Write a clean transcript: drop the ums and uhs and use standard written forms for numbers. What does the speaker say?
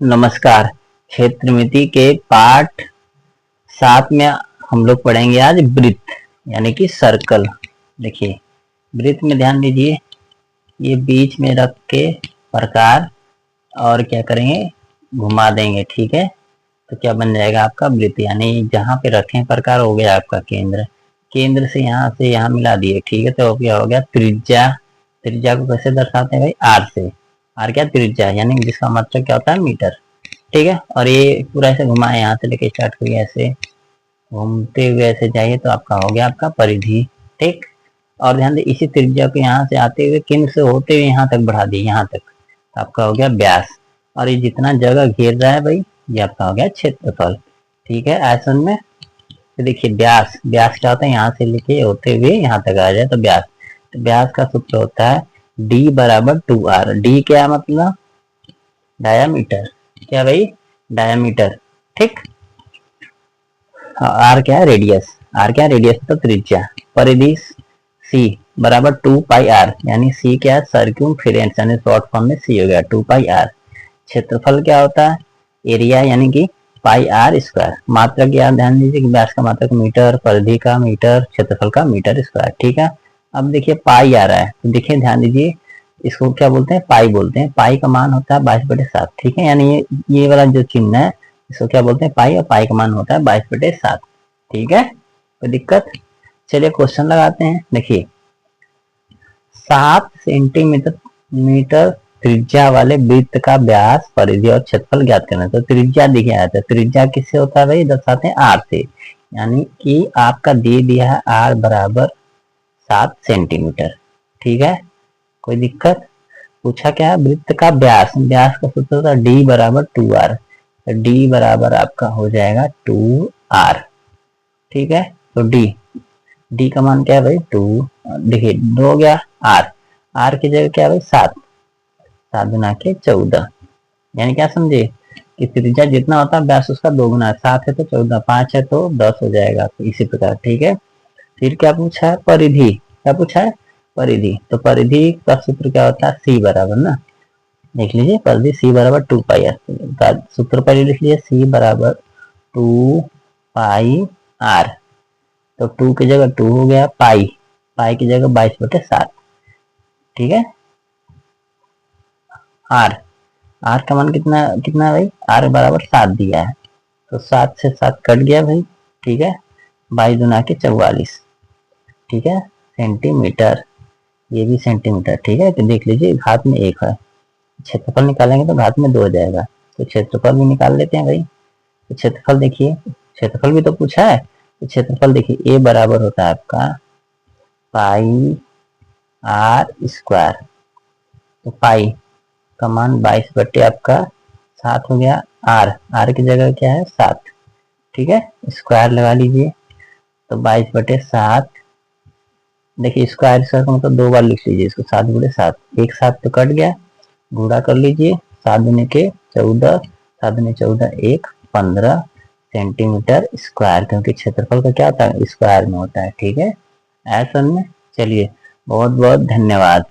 नमस्कार। क्षेत्रमिति के पाठ 7 में हम लोग पढ़ेंगे आज वृत्त यानी कि सर्कल। देखिए वृत्त में ध्यान दीजिए, ये बीच में रख के प्रकार और क्या करेंगे, घुमा देंगे। ठीक है, तो क्या बन जाएगा आपका वृत्त, यानी जहां पे रखें प्रकार हो गया आपका केंद्र। केंद्र से यहाँ मिला दिए। ठीक है, तो क्या हो गया त्रिज्या। त्रिज्या को कैसे दर्शाते हैं भाई, आर से। आर क्या, त्रिज्या, यानी जिसका मतलब क्या होता है मीटर। ठीक है, और ये पूरा ऐसे घुमाए, यहाँ से लेके स्टार्ट करिए, ऐसे घूमते हुए ऐसे जाइए तो आपका हो गया आपका परिधि। ठीक, और ध्यान दे इसी त्रिज्या को यहाँ से आते हुए केंद्र से होते हुए यहाँ तक बढ़ा दिए, यहाँ तक तो आपका हो गया व्यास। और ये जितना जगह घेर रहा है भाई, ये आपका हो गया क्षेत्रफल। ठीक है, आयतन में तो देखिए व्यास, व्यास क्या होता है, यहाँ से लेके होते हुए यहाँ तक आ जाए तो व्यास। तो व्यास का सूत्र होता है D बराबर 2R। डी क्या मतलब, डायामीटर। क्या भाई, डायामीटर। ठीक, आर क्या है, रेडियस। आर क्या है, रेडियस तो त्रिज्या। परिधि सी बराबर 2 पाई आर, यानी सी क्या है, सर्क्यूमफेरेंस, यानी शॉर्ट फॉर्म में सी हो गया 2 पाई आर। क्षेत्रफल क्या होता है, एरिया, यानी कि पाई आर स्क्वायर। मात्रक क्या, ध्यान दीजिए कि व्यास का मात्रक मीटर, परिधि का मीटर, क्षेत्रफल का मीटर स्क्वायर। ठीक है, अब देखिए पाई आ रहा है, तो देखिए ध्यान दीजिए, इसको क्या बोलते हैं, पाई बोलते हैं। पाई का मान होता है 22/7। ठीक है, यानी ये वाला जो चिन्ह है इसको क्या बोलते हैं, पाई, और पाई का मान होता है 22/7। ठीक है, कोई दिक्कत। चलिए क्वेश्चन लगाते हैं। देखिए 7 सेंटीमीटर त्रिज्या वाले वृत्त का व्यास, परिधि और क्षेत्रफल ज्ञात करना। तो त्रिज्या दिया है, तो त्रिज्या किससे होता है भाई, दर्शाते हैं आर से। यानी कि आपका दे दिया है आर बराबर 7 सेंटीमीटर। ठीक है, कोई दिक्कत। पूछा क्या है, वृत्त का व्यास, व्यास का सूत्र होता है डी बराबर 2R। तो डी बराबर आपका हो जाएगा 2R। ठीक है, तो डी का मान क्या है भाई, 2। देखिए 2 हो गया, आर, आर की जगह क्या है भाई 7, 7 गुना के 14। यानी क्या समझे कि त्रिज्या जितना होता है व्यास उसका 2 गुना। 7 है तो 14, 5 है तो 10 हो जाएगा, तो इसी प्रकार। ठीक है, फिर क्या पूछा है, परिधि। क्या पूछा है, परिधि। तो परिधि का सूत्र क्या होता है, सी बराबर ना, देख लीजिए परिधि सी बराबर 2 पाई आर। सूत्र पहले लिख लीजिए, सी बराबर 2 पाई आर। तो 2 की जगह 2 हो गया, पाई, पाई की जगह 22/7। ठीक है, आर, आर का मान कितना कितना है भाई, आर बराबर 7 दिया है, तो 7 से 7 कट गया भाई। ठीक है, 22 दुना के 44। ठीक है, सेंटीमीटर, ये भी सेंटीमीटर। ठीक है, तो देख लीजिए घात में 1 है, क्षेत्रफल निकालेंगे तो घात में 2 हो जाएगा, तो क्षेत्रफल भी निकाल लेते हैं भाई। तो क्षेत्रफल देखिए, क्षेत्रफल भी तो पूछा है, तो क्षेत्रफल देखिए ए बराबर होता है आपका पाई आर स्क्वायर। तो पाई का मान 22 आपका 7 हो गया, आर, आर की जगह क्या है 7। ठीक है, स्क्वायर लगा लीजिए, तो 22/7। देखिए स्क्वायर का मतलब 2 बार लिख लीजिए इसको, 7×7, एक 7 तो कट गया, गुणा कर लीजिए, 7 दूनी के 14, 7 दूनी 14, 1, 15 सेंटीमीटर स्क्वायर, क्योंकि क्षेत्रफल का क्या होता है, स्क्वायर में होता है। ठीक है, ऐसा में। चलिए बहुत बहुत धन्यवाद।